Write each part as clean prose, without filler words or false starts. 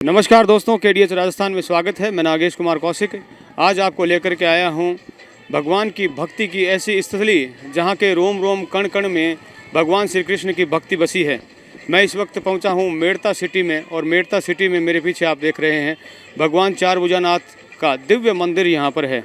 नमस्कार दोस्तों, केडीएच राजस्थान में स्वागत है। मैं नागेश कुमार कौशिक आज आपको लेकर के आया हूं भगवान की भक्ति की ऐसी स्थली जहां के रोम रोम कण कण में भगवान श्री कृष्ण की भक्ति बसी है। मैं इस वक्त पहुंचा हूं मेड़ता सिटी में और मेड़ता सिटी में मेरे पीछे आप देख रहे हैं भगवान चार भुजानाथ का दिव्य मंदिर यहां पर है।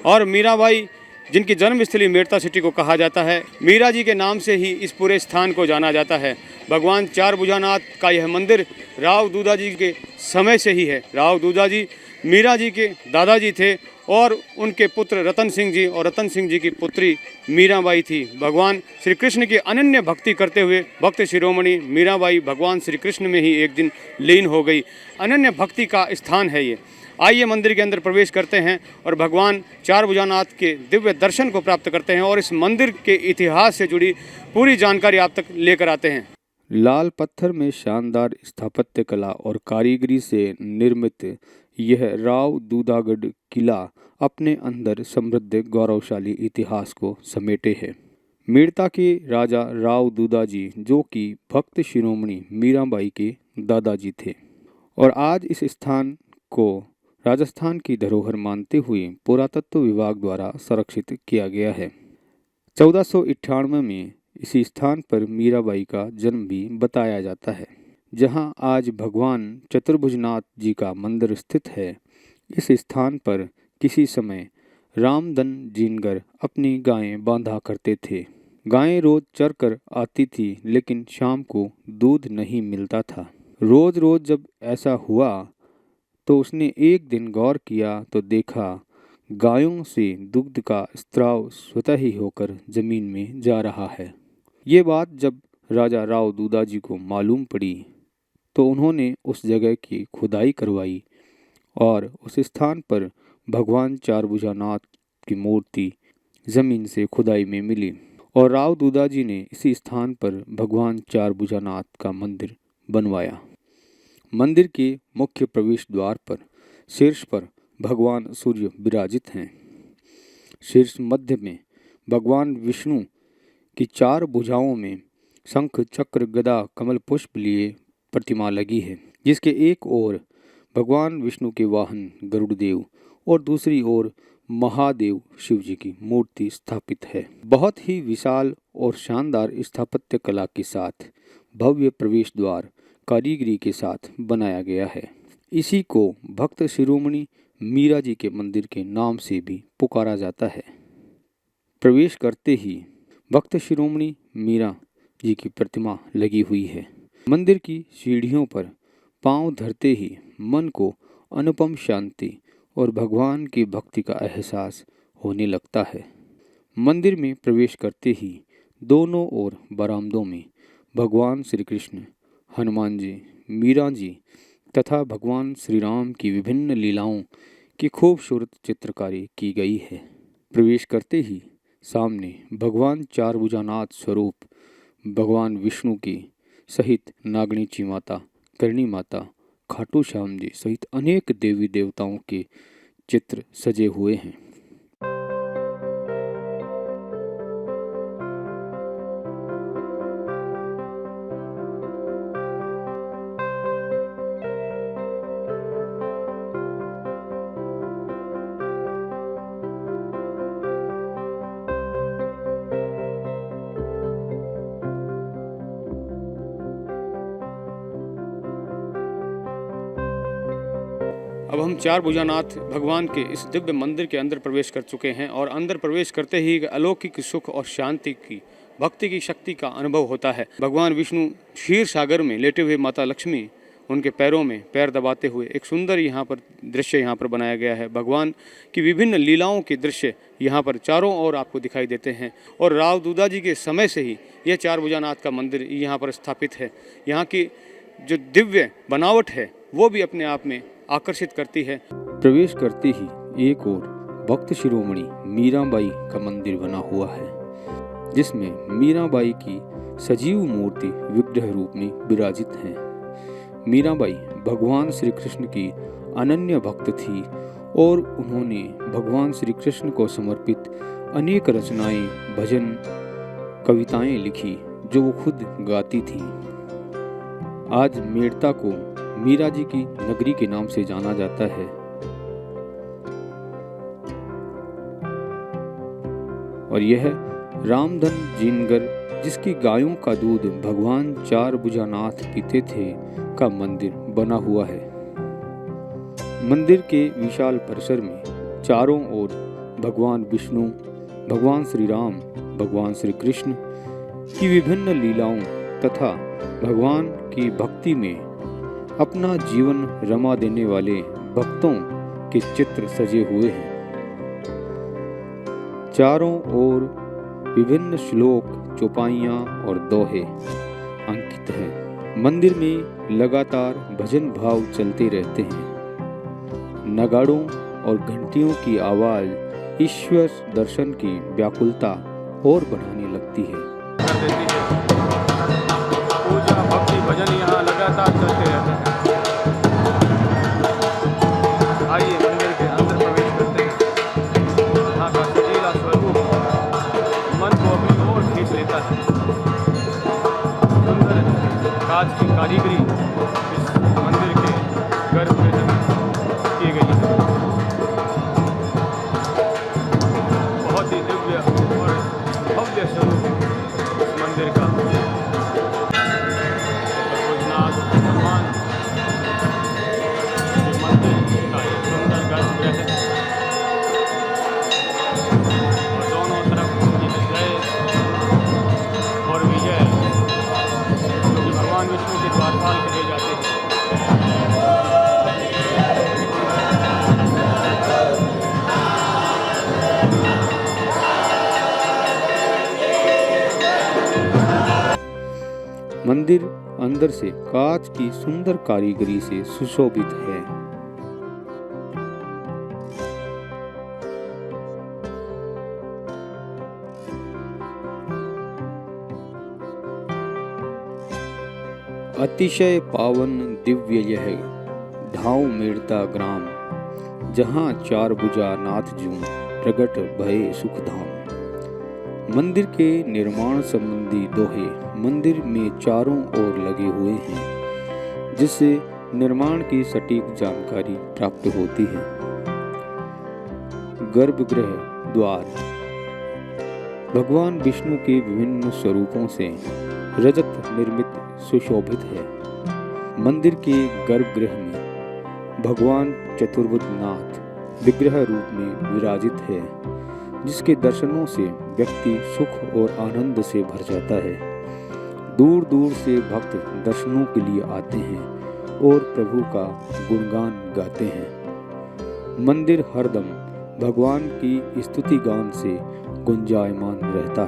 और मीराबाई जिनकी जन्मस्थली मेड़ता सिटी को कहा जाता है, मीरा जी के नाम से ही इस पूरे स्थान को जाना जाता है। भगवान चार भुजानाथ का यह मंदिर राव दूधा जी के समय से ही है। राव दूधा जी मीरा जी के दादाजी थे और उनके पुत्र रतन सिंह जी और रतन सिंह जी की पुत्री मीराबाई थी। भगवान श्री कृष्ण की अनन्य भक्ति करते हुए भक्त शिरोमणि मीराबाई भगवान श्री कृष्ण में ही एक दिन लीन हो गई। अनन्य भक्ति का स्थान है ये। आइए मंदिर के अंदर प्रवेश करते हैं और भगवान चार भुजानाथ के दिव्य दर्शन को प्राप्त करते हैं और इस मंदिर के इतिहास से जुड़ी पूरी जानकारी आप तक लेकर आते हैं। लाल पत्थर में शानदार स्थापत्य कला और कारीगरी से निर्मित यह राव दूधागढ़ किला अपने अंदर समृद्ध गौरवशाली इतिहास को समेटे है। मेड़ता के राजा राव दूधा जी जो कि भक्त शिरोमणि मीराबाई के दादाजी थे और आज इस स्थान को राजस्थान की धरोहर मानते हुए पुरातत्व विभाग द्वारा संरक्षित किया गया है। 1498 में इसी स्थान पर मीराबाई का जन्म भी बताया जाता है। जहां आज भगवान चतुर्भुजनाथ जी का मंदिर स्थित है, इस स्थान पर किसी समय रामधन जीनगर अपनी गायें बांधा करते थे। गायें रोज चर कर आती थी, लेकिन शाम को दूध नहीं मिलता था। रोज रोज जब ऐसा हुआ तो उसने एक दिन गौर किया तो देखा गायों से दुग्ध का स्त्राव स्वतः ही होकर जमीन में जा रहा है। ये बात जब राजा राव दूधा जी को मालूम पड़ी तो उन्होंने उस जगह की खुदाई करवाई और उस स्थान पर भगवान चार भुजानाथ की मूर्ति जमीन से खुदाई में मिली और राव दूधा जी ने इसी स्थान पर भगवान चार भुजानाथ का मंदिर बनवाया। मंदिर के मुख्य प्रवेश द्वार पर शीर्ष पर भगवान सूर्य विराजित हैं। शीर्ष मध्य में भगवान विष्णु की चार भुजाओं में शंख चक्र गदा कमल पुष्प लिए प्रतिमा लगी है, जिसके एक ओर भगवान विष्णु के वाहन गरुड़ देव और दूसरी ओर महादेव शिव जी की मूर्ति स्थापित है। बहुत ही विशाल और शानदार स्थापत्य कला के साथ भव्य प्रवेश द्वार कारीगरी के साथ बनाया गया है। इसी को भक्त शिरोमणि मीरा जी के मंदिर के नाम से भी पुकारा जाता है। प्रवेश करते ही भक्त शिरोमणि मीरा जी की प्रतिमा लगी हुई है। मंदिर की सीढ़ियों पर पांव धरते ही मन को अनुपम शांति और भगवान की भक्ति का एहसास होने लगता है। मंदिर में प्रवेश करते ही दोनों ओर बरामदों में भगवान श्री कृष्ण, हनुमान जी, मीरा जी तथा भगवान श्री राम की विभिन्न लीलाओं की खूबसूरत चित्रकारी की गई है। प्रवेश करते ही सामने भगवान चार भुजानाथ स्वरूप भगवान विष्णु की सहित नागणीची माता, करणी माता, खाटू श्याम जी सहित अनेक देवी देवताओं के चित्र सजे हुए हैं। अब हम चार भुजानाथ भगवान के इस दिव्य मंदिर के अंदर प्रवेश कर चुके हैं और अंदर प्रवेश करते ही अलौकिक सुख और शांति की, भक्ति की शक्ति का अनुभव होता है। भगवान विष्णु क्षीर सागर में लेटे हुए, माता लक्ष्मी उनके पैरों में पैर दबाते हुए एक सुंदर यहाँ पर दृश्य यहाँ पर बनाया गया है। भगवान की विभिन्न लीलाओं के दृश्य यहाँ पर चारों ओर आपको दिखाई देते हैं और राव दूधा जी के समय से ही यह चार भुजानाथ का मंदिर यहाँ पर स्थापित है। यहाँ की जो दिव्य बनावट है वो भी अपने आप में आकर्षित करती है। प्रवेश करते ही एक ओर भक्त शिरोमणि मीराबाई का मंदिर बना हुआ है, जिसमें मीराबाई की सजीव मूर्ति विग्रह रूप में विराजित है। मीराबाई भगवान श्री कृष्ण की अनन्य भक्त थी और उन्होंने भगवान श्री कृष्ण को समर्पित अनेक रचनाएं, भजन, कविताएं लिखी जो वो खुद गाती थी। आज मेड़ता को मीरा जी की नगरी के नाम से जाना जाता है। और यह रामधन जिनगर, जिसकी गायों का दूध भगवान चार भुजानाथ पीते थे, का मंदिर बना हुआ है। मंदिर के विशाल परिसर में चारों ओर भगवान विष्णु, भगवान श्री राम, भगवान श्री कृष्ण की विभिन्न लीलाओं तथा भगवान की भक्ति में अपना जीवन रमा देने वाले भक्तों के चित्र सजे हुए हैं। चारों ओर विभिन्न श्लोक, चौपाइयाँ और दोहे अंकित हैं। मंदिर में लगातार भजन भाव चलते रहते हैं। नगाड़ों और घंटियों की आवाज ईश्वर दर्शन की व्याकुलता और बढ़ाने लगती है। पूजा भक्ति भजन यहाँ लगातार चलते रहते हैं। आइए मंदिर के अंदर प्रवेश करते हैं। यहाँ का सजीला स्वरूप मन को अपनी ओर खींच लेता है। सुंदर कांच की कारीगरी इस मंदिर के गर्भगृह में की गई है। बहुत ही दिव्य और भव्य स्वरूप इस मंदिर का। भगवान मंदिर का एक सुंदर गर्भगृह है और दोनों तरफ उनकी जय और विजय, जो कि भगवान विष्णु के द्वारपाल कहे जाते हैं। मंदिर अंदर से कांच की सुंदर कारीगरी से सुशोभित है। अतिशय पावन दिव्य यह ढाऊ मेड़ता ग्राम, जहाँ चार भुजा नाथ जूं प्रगट भये सुखधाम। मंदिर के निर्माण संबंधी दोहे मंदिर में चारों ओर लगे हुए हैं, जिससे निर्माण की सटीक जानकारी प्राप्त होती है। गर्भगृह द्वार भगवान विष्णु के विभिन्न स्वरूपों से रजत निर्मित सुशोभित है। मंदिर के गर्भगृह में भगवान चतुर्भुज नाथ विग्रह रूप में विराजित है, जिसके दर्शनों से व्यक्ति सुख और आनंद से भर जाता है। दूर दूर से भक्त दर्शनों के लिए आते हैं और प्रभु का गुणगान गाते हैं। मंदिर हरदम भगवान की स्तुति गान से गुंजायमान रहता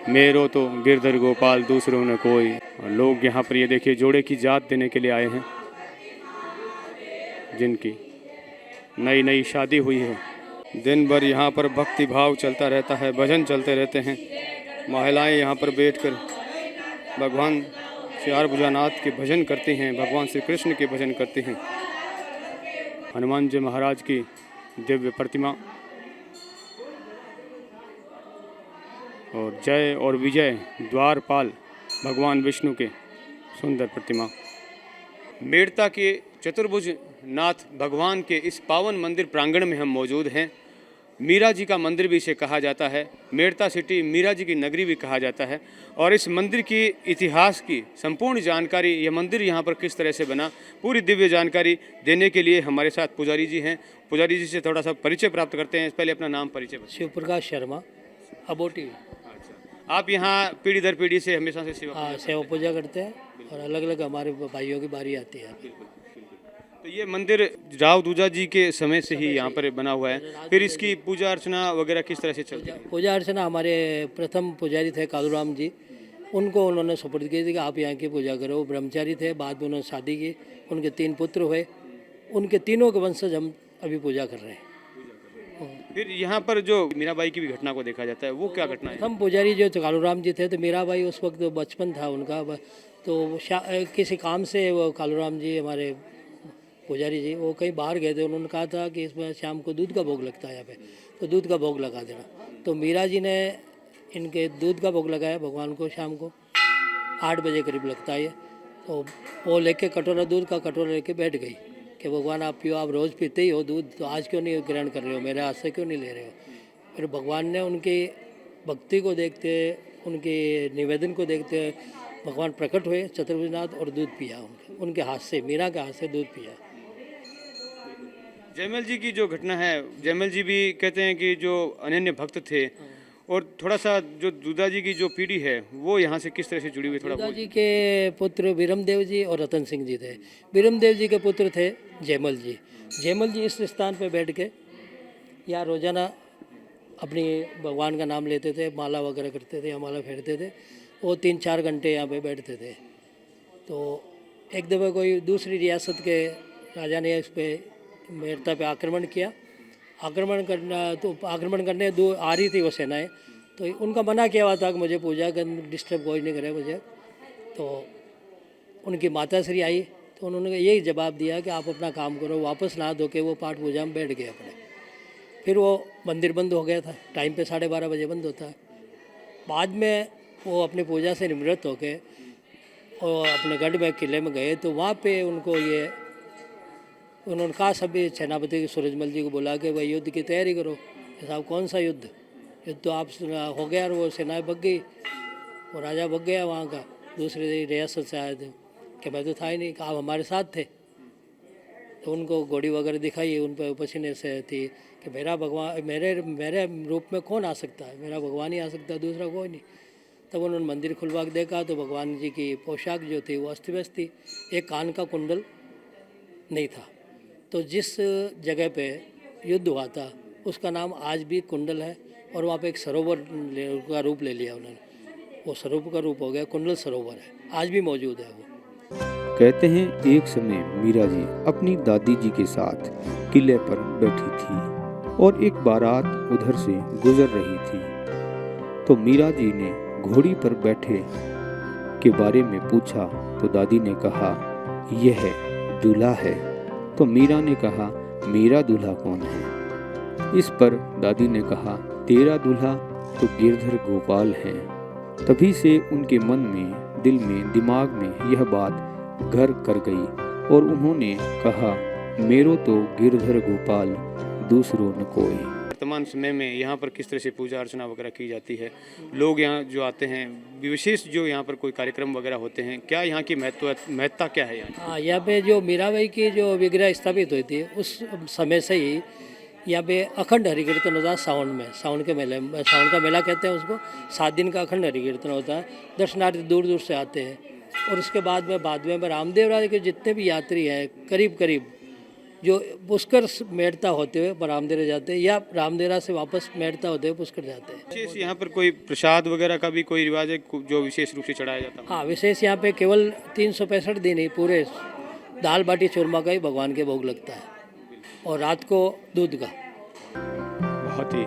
मेरो तो गिरधर गोपाल दूसरों ने कोई। और लोग यहाँ पर ये देखिए जोड़े की जात देने के लिए आए हैं, जिनकी नई नई शादी हुई है। दिन भर यहाँ पर भक्ति भाव चलता रहता है, भजन चलते रहते हैं। महिलाएं यहाँ पर बैठकर भगवान चार भुजानाथ के भजन करती हैं, भगवान श्री कृष्ण के भजन करती हैं। हनुमान जी महाराज की दिव्य प्रतिमा और जय और विजय द्वारपाल भगवान विष्णु के सुंदर प्रतिमा। मेड़ता के चतुर्भुज नाथ भगवान के इस पावन मंदिर प्रांगण में हम मौजूद हैं। मीरा जी का मंदिर भी इसे कहा जाता है। मेड़ता सिटी मीरा जी की नगरी भी कहा जाता है। और इस मंदिर की इतिहास की संपूर्ण जानकारी, यह मंदिर यहाँ पर किस तरह से बना, पूरी दिव्य जानकारी देने के लिए हमारे साथ पुजारी जी हैं। पुजारी जी से थोड़ा सा परिचय प्राप्त करते हैं। पहले अपना नाम परिचय बताइए। शिव प्रकाश शर्मा, अबोटी। अच्छा, आप यहाँ पीढ़ी दर पीढ़ी से हमेशा से सेवा हाँ, सेवा पूजा करते हैं और अलग अलग हमारे भाइयों की बारी आती है। तो ये मंदिर राव दूजा जी के समय से ही यहाँ पर बना हुआ है। फिर इसकी पूजा अर्चना वगैरह किस तरह से चलती है? पूजा अर्चना हमारे प्रथम पुजारी थे कालूराम जी, उनको उन्होंने सुपुर्द की थी कि आप यहाँ की पूजा करो। वो ब्रह्मचारी थे, बाद में उन्होंने शादी की, उनके 3 पुत्र हुए, उनके तीनों के वंशज हम अभी पूजा कर रहे हैं। फिर यहाँ पर जो मीराबाई की भी घटना को देखा जाता है, वो क्या घटना है? प्रथम पुजारी जो कालूराम जी थे, तो मीराबाई उस वक्त बचपन था उनका, तो किसी काम से वो कालूराम जी हमारे पुजारी जी वो कहीं बाहर गए थे। उन्होंने कहा था कि इसमें शाम को दूध का भोग लगता है यहाँ पे, तो दूध का भोग लगा देना। तो मीरा जी ने इनके दूध का भोग लगाया भगवान को। शाम को 8 बजे करीब लगता है। तो वो लेके कटोरा, दूध का कटोरा लेके बैठ गई कि भगवान आप पियो, आप रोज़ पीते ही हो दूध, तो आज क्यों नहीं ग्रहण कर रहे हो, मेरे हाथ से क्यों नहीं ले रहे हो। फिर भगवान ने उनकी भक्ति को देखते, उनके निवेदन को देखते भगवान प्रकट हुए चतुर्भुजनाथ और दूध पिया उनके हाथ से, मीरा के हाथ से दूध पिया। जयमल जी की जो घटना है, जयमल जी भी कहते हैं कि जो अनन्य भक्त थे, और थोड़ा सा जो दूधा जी की जो पीढ़ी है वो यहाँ से किस तरह से जुड़ी हुई, थोड़ा दूधा जी के पुत्र बीरमदेव जी और रतन सिंह जी थे। बीरमदेव जी के पुत्र थे जयमल जी। जयमल जी इस स्थान पर बैठ के यहाँ रोजाना अपनी भगवान का नाम लेते थे, माला वगैरह करते थे या माला फेरते थे। वो 3-4 घंटे यहाँ पे बैठते थे। तो एक दफ़ा कोई दूसरी रियासत के राजा ने इस पर मेड़ता पे आक्रमण किया। आक्रमण करने आ रही थी वो सेनाएं, तो उनका मना किया हुआ था कि मुझे पूजा कर, डिस्टर्ब कोई नहीं करे मुझे। तो उनकी माता श्री आई, तो उन्होंने यही जवाब दिया कि आप अपना काम करो। वापस नहा धो के वो पाठ पूजा में बैठ गए अपने। फिर वो मंदिर बंद हो गया था, टाइम पे 12:30 बजे बंद होता है। बाद में वो अपनी पूजा से निवृत्त होके और अपने गढ़ में किले में गए, तो वहाँ पे उनको ये उन्होंने कहा, सभी सेनापति सूरजमल जी को बुला के भाई युद्ध की तैयारी करो। साहब कौन सा युद्ध, युद्ध तो आप हो गया। और वो सेनाएं भग गई, वो राजा भग गया वहाँ का, दूसरे रियासत से आए थे कि मैं तो था ही नहीं, कि आप हमारे साथ थे। तो उनको घोड़ी वगैरह दिखाई, उन पर पसीने से थी कि मेरा भगवान, मेरे रूप में कौन आ सकता है, मेरा भगवान ही आ सकता है, दूसरा कोई नहीं। तब उन्होंने मंदिर खुलवा के देखा तो भगवान जी की पोशाक जो थी वो अस्त व्यस्त थी, एक कान का कुंडल नहीं था। तो जिस जगह पे युद्ध हुआ था उसका नाम आज भी कुंडल है, और वहाँ पे एक सरोवर का रूप ले लिया उन्होंने, वो सरोवर का रूप हो गया कुंडल सरोवर है, आज भी मौजूद है वो। कहते हैं एक समय मीरा जी अपनी दादी जी के साथ किले पर बैठी थी और एक बारात उधर से गुजर रही थी। तो मीरा जी ने घोड़ी पर बैठे के बारे में पूछा, तो दादी ने कहा यह दूल्हा है। तो मीरा ने कहा मेरा दूल्हा कौन है। इस पर दादी ने कहा तेरा दूल्हा तो गिरधर गोपाल है। तभी से उनके मन में, दिल में, दिमाग में यह बात घर कर गई और उन्होंने कहा मेरो तो गिरधर गोपाल दूसरो न कोई। वर्तमान समय में यहाँ पर किस तरह से पूजा अर्चना वगैरह की जाती है, लोग यहाँ जो आते हैं, विशेष जो यहाँ पर कोई कार्यक्रम वगैरह होते हैं, क्या यहाँ की महत्ता क्या है यहाँ? हाँ, यहाँ पे जो मीराबाई की जो विग्रह स्थापित हुई थी उस समय से ही यहाँ पे अखंड हरिकीर्तन होता है। सावन में, सावन का मेला कहते हैं उसको। 7 दिन का अखंड हरिकीर्तन होता है। दर्शनार्थी दूर दूर से आते हैं। और उसके बाद में रामदेव राय के जितने भी यात्री हैं, करीब जो पुष्कर मेड़ता होते हुए रामदेरा जाते हैं या रामदेरा से वापस मेड़ता होते हुए पुष्कर जाते हैं। विशेष यहाँ पर कोई प्रसाद वगैरह का भी कोई रिवाज है जो विशेष रूप से चढ़ाया जाता है? हाँ, विशेष यहाँ पे केवल 365 दिन ही पूरे दाल बाटी चूरमा का ही भगवान के भोग लगता है, और रात को दूध का। बहुत ही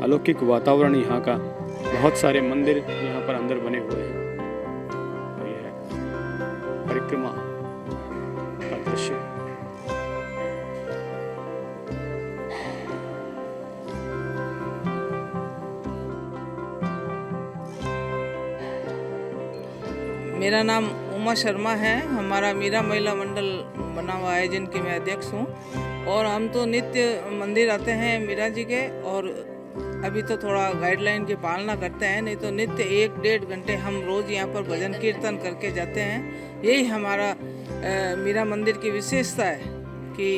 अलौकिक वातावरण यहाँ का, बहुत सारे मंदिर यहाँ पर अंदर बने हुए हैं। और यह परिक्रमा का दृश्य। मेरा नाम उमा शर्मा हैं। हमारा मीरा महिला मंडल बना हुआ है जिनकी मैं अध्यक्ष हूँ। और हम तो नित्य मंदिर आते हैं मीरा जी के, और अभी तो थोड़ा गाइडलाइन की पालना करते हैं, नहीं तो नित्य 1-1.5 घंटे हम रोज़ यहाँ पर भजन कीर्तन करके जाते हैं। यही हमारा मीरा मंदिर की विशेषता है कि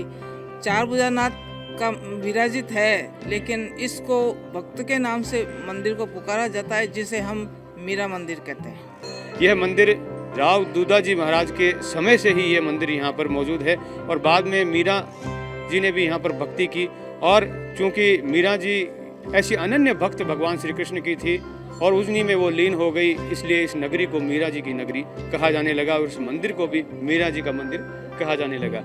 चारभुजानाथ का विराजित है, लेकिन इसको भक्त के नाम से मंदिर को पुकारा जाता है, जिसे हम मीरा मंदिर कहते हैं। यह मंदिर राव दूधा जी महाराज के समय से ही ये मंदिर यहाँ पर मौजूद है और बाद में मीरा जी ने भी यहाँ पर भक्ति की। और चूँकि मीरा जी ऐसी अनन्य भक्त भगवान श्री कृष्ण की थी और उन्हीं में वो लीन हो गई, इसलिए इस नगरी को मीरा जी की नगरी कहा जाने लगा और इस मंदिर को भी मीरा जी का मंदिर कहा जाने लगा।